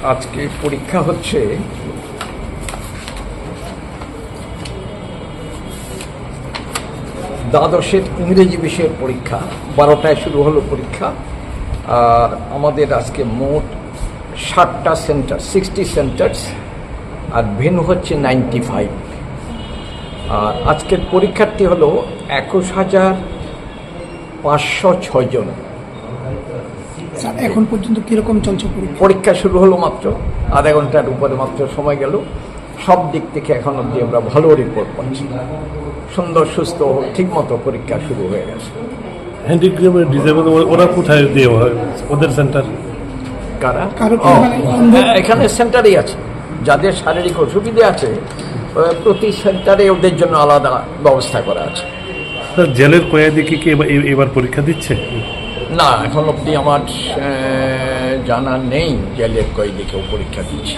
আজকে পরীক্ষা হচ্ছে দ্বাদশের ইংরেজি বিষয়ের পরীক্ষা। 12টায় শুরু হলো পরীক্ষা। আর আমাদের আজকে মোট 60টা সেন্টার, 60 সেন্টার্স, আর ভেন্যু হচ্ছে 95। আর আজকের পরীক্ষার্থী হলো 21,506 জন। এখন পর্যন্ত কিরকম চলছে পরীক্ষা শুরু হলো মাত্র আধা ঘন্টার উপরে মাত্র সময় গেল। সব দিক থেকে এখন অবধি আমরা ভালো রিপোর্ট পাচ্ছি। সুন্দর সুস্থ ঠিকমতো পরীক্ষা শুরু হয়ে গেছে। হ্যান্ডিক্যাপ ডিসেবল ওরা কোথায় দেওয়া হয় ওদের সেন্টার? কারা? মানে এখানে সেন্টারই আছে। যাদের শারীরিক অসুবিধা আছে প্রতি সেন্টারে ওদের জন্য আলাদা ব্যবস্থা করা আছে। জেলের কয়েদি কি এবার পরীক্ষা দিচ্ছে? না, এখন অবধি আমার জানা নেই জেলের কয়েদি কেউ পরীক্ষা দিচ্ছে।